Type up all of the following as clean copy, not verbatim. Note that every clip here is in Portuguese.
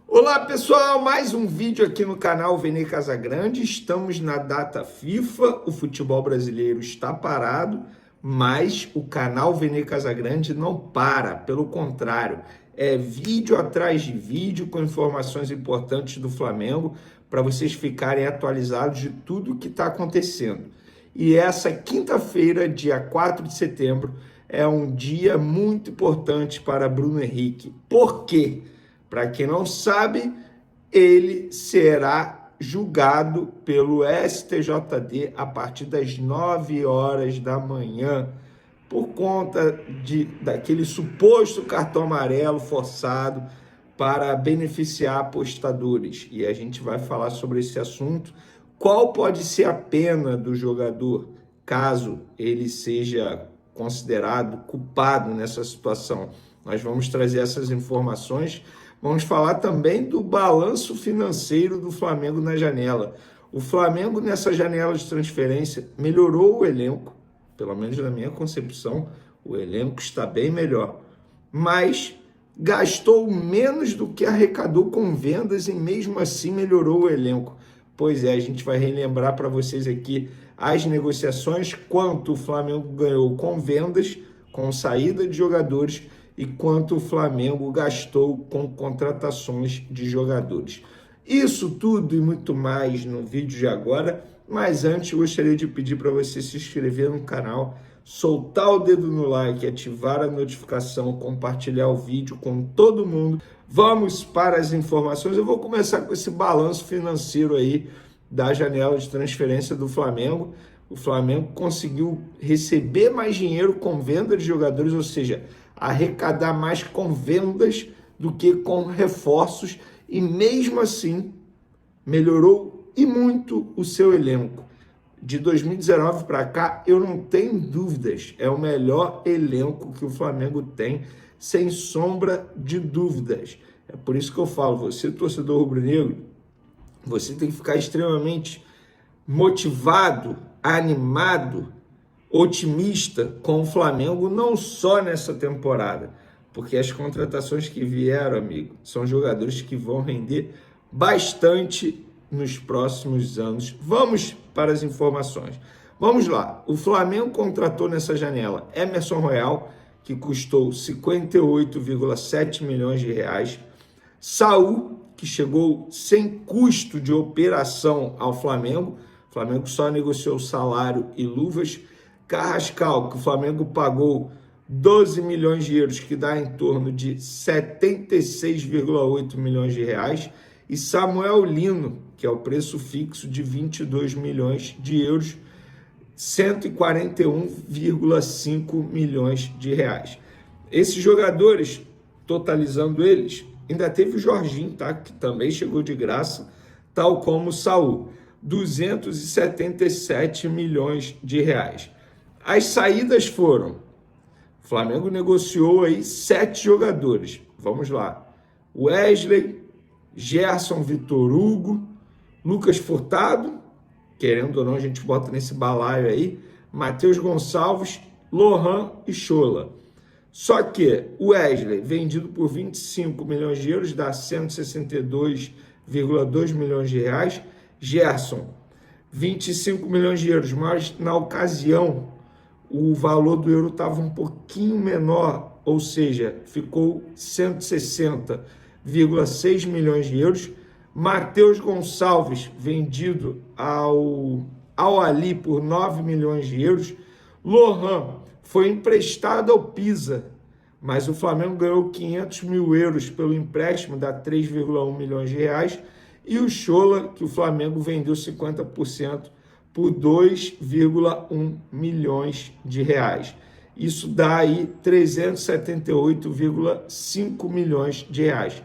Olá pessoal, mais um vídeo aqui no canal Vene Casagrande. Estamos na data FIFA, o futebol brasileiro está parado, mas o canal Vene Casagrande não para, pelo contrário, é vídeo atrás de vídeo com informações importantes do Flamengo para vocês ficarem atualizados de tudo que está acontecendo. E essa quinta-feira, dia 4 de setembro, é um dia muito importante para Bruno Henrique. Por quê? Para quem não sabe, ele será julgado pelo STJD a partir das 9 horas da manhã, por conta daquele suposto cartão amarelo forçado para beneficiar apostadores. E a gente vai falar sobre esse assunto. Qual pode ser a pena do jogador caso ele seja considerado culpado nessa situação? Nós vamos trazer essas informações. Vamos falar também do balanço financeiro do Flamengo na janela. O Flamengo, nessa janela de transferência, melhorou o elenco, pelo menos na minha concepção, o elenco está bem melhor, mas gastou menos do que arrecadou com vendas e mesmo assim melhorou o elenco. Pois é, a gente vai relembrar para vocês aqui as negociações, quanto o Flamengo ganhou com vendas, com saída de jogadores, e quanto o Flamengo gastou com contratações de jogadores. Isso tudo e muito mais no vídeo de agora, mas antes eu gostaria de pedir para você se inscrever no canal, soltar o dedo no like, ativar a notificação, compartilhar o vídeo com todo mundo. Vamos para as informações. Eu vou começar com esse balanço financeiro aí da janela de transferência do Flamengo. O Flamengo conseguiu receber mais dinheiro com venda de jogadores, ou seja, arrecadar mais com vendas do que com reforços, e mesmo assim melhorou e muito o seu elenco. De 2019 para cá, eu não tenho dúvidas, é o melhor elenco que o Flamengo tem, sem sombra de dúvidas. É por isso que eu falo, você torcedor rubro-negro, você tem que ficar extremamente motivado, animado, otimista com o Flamengo, não só nessa temporada, porque as contratações que vieram, amigo, são jogadores que vão render bastante nos próximos anos. Vamos para as informações. Vamos lá. O Flamengo contratou nessa janela Emerson Royal, que custou 58,7 milhões de reais. Saul, que chegou sem custo de operação ao Flamengo. O Flamengo só negociou salário e luvas. Carrascal, que o Flamengo pagou 12 milhões de euros, que dá em torno de 76,8 milhões de reais, e Samuel Lino, que é o preço fixo de 22 milhões de euros, 141,5 milhões de reais. Esses jogadores, totalizando eles, ainda teve o Jorginho, tá? Que também chegou de graça, tal como o Saul, 277 milhões de reais. As saídas foram, o Flamengo negociou aí 7 jogadores, vamos lá, Wesley, Gerson, Vitor Hugo, Lucas Furtado, querendo ou não a gente bota nesse balaio aí, Matheus Gonçalves, Lohan e Schola. Só que o Wesley, vendido por 25 milhões de euros, dá 162,2 milhões de reais, Gerson, 25 milhões de euros, mas na ocasião o valor do euro estava um pouquinho menor, ou seja, ficou 160,6 milhões de euros. Matheus Gonçalves, vendido ao Ali por 9 milhões de euros. Lohan foi emprestado ao Pisa, mas o Flamengo ganhou 500 mil euros pelo empréstimo, dá 3,1 milhões de reais. E o Schola, que o Flamengo vendeu 50%, por 2,1 milhões de reais. Isso dá aí 378,5 milhões de reais.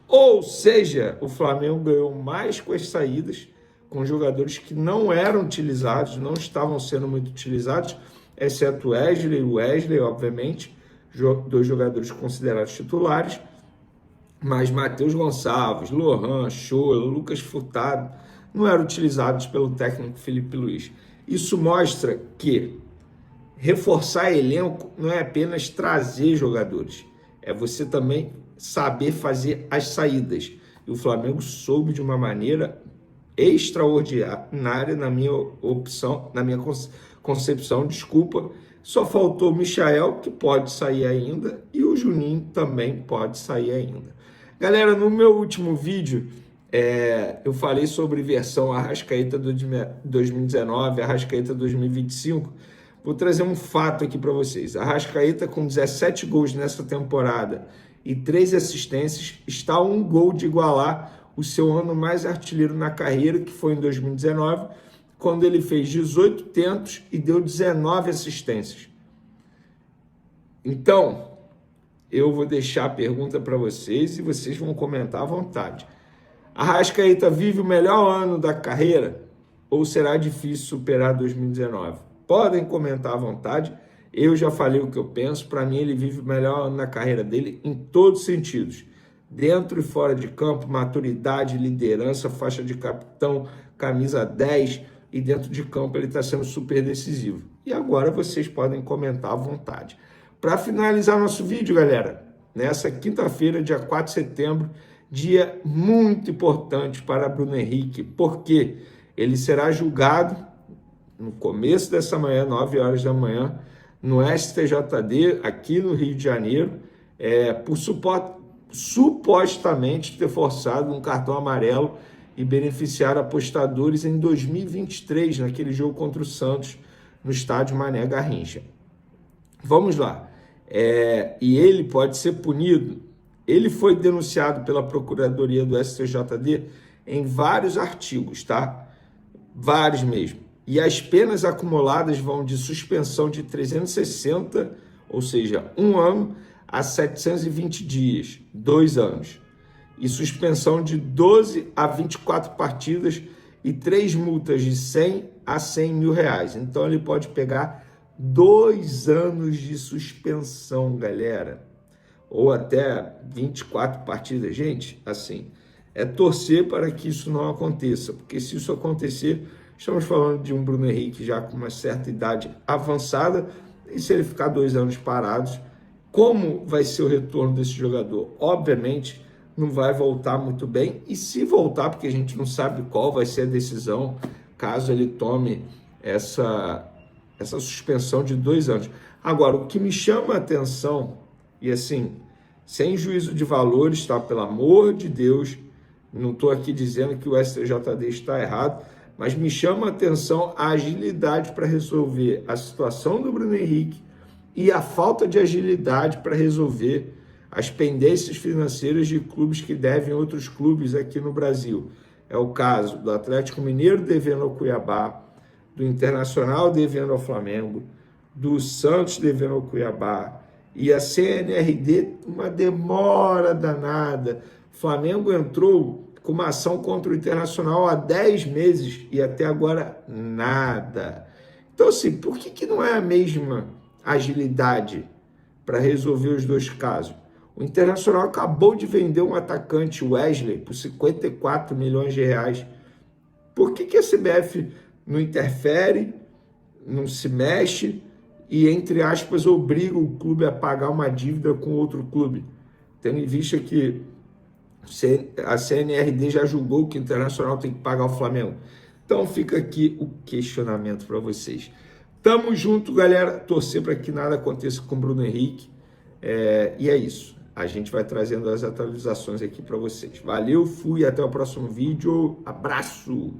Ou seja, o Flamengo ganhou mais com as saídas, com jogadores que não eram utilizados, não estavam sendo muito utilizados, exceto Wesley, obviamente, 2 jogadores considerados titulares, mas Matheus Gonçalves, Lohan, Schola, Lucas Furtado não eram utilizados pelo técnico Felipe Luiz. Isso mostra que reforçar elenco não é apenas trazer jogadores, é você também saber fazer as saídas. e o Flamengo soube de uma maneira extraordinária na minha concepção, desculpa. Só faltou o Michael, que pode sair ainda, e o Juninho também pode sair ainda. Galera, no meu último vídeo, eu falei sobre versão Arrascaeta 2019, Arrascaeta 2025. Vou trazer um fato aqui para vocês. Arrascaeta, com 17 gols nessa temporada e 3 assistências, está a 1 gol de igualar o seu ano mais artilheiro na carreira, que foi em 2019, quando ele fez 18 tentos e deu 19 assistências. Então, eu vou deixar a pergunta para vocês e vocês vão comentar à vontade. Arrascaeta vive o melhor ano da carreira ou será difícil superar 2019? Podem comentar à vontade. Eu já falei o que eu penso. Para mim, ele vive o melhor ano da carreira dele em todos os sentidos. Dentro e fora de campo, maturidade, liderança, faixa de capitão, camisa 10. E dentro de campo ele está sendo super decisivo. E agora vocês podem comentar à vontade. Para finalizar nosso vídeo, galera, nessa quinta-feira, dia 4 de setembro, dia muito importante para Bruno Henrique, porque ele será julgado no começo dessa manhã, 9 horas da manhã, no STJD, aqui no Rio de Janeiro, por supostamente ter forçado um cartão amarelo e beneficiar apostadores em 2023, naquele jogo contra o Santos, no estádio Mané Garrincha. Vamos lá. E ele pode ser punido. Ele foi denunciado pela Procuradoria do STJD em vários artigos, tá? Vários mesmo. E as penas acumuladas vão de suspensão de 360, ou seja, 1 ano, a 720 dias, 2 anos. E suspensão de 12 a 24 partidas e 3 multas de 100 a 100 mil reais. Então ele pode pegar 2 anos de suspensão, galera. Ou até 24 partidas. Gente, assim, é torcer para que isso não aconteça. Porque se isso acontecer, estamos falando de um Bruno Henrique já com uma certa idade avançada. E se ele ficar 2 anos parados, como vai ser o retorno desse jogador? Obviamente, não vai voltar muito bem. E se voltar, porque a gente não sabe qual vai ser a decisão, caso ele tome essa suspensão de 2 anos. Agora, o que me chama a atenção, e assim, sem juízo de valores, tá? Pelo amor de Deus, não estou aqui dizendo que o STJD está errado, mas me chama a atenção a agilidade para resolver a situação do Bruno Henrique e a falta de agilidade para resolver as pendências financeiras de clubes que devem outros clubes aqui no Brasil. É o caso do Atlético Mineiro devendo ao Cuiabá, do Internacional devendo ao Flamengo, do Santos devendo ao Cuiabá, e a CNRD, uma demora danada. O Flamengo entrou com uma ação contra o Internacional há 10 meses e até agora nada. Então, assim, por que não é a mesma agilidade para resolver os 2 casos? O Internacional acabou de vender um atacante, Wesley, por 54 milhões de reais. Por que a CBF não interfere, não se mexe e, entre aspas, obriga o clube a pagar uma dívida com outro clube? Tendo em vista que a CNRD já julgou que o Internacional tem que pagar o Flamengo. Então fica aqui o questionamento para vocês. Tamo junto, galera. Torcer para que nada aconteça com o Bruno Henrique. E é isso. A gente vai trazendo as atualizações aqui para vocês. Valeu, fui, até o próximo vídeo. Abraço!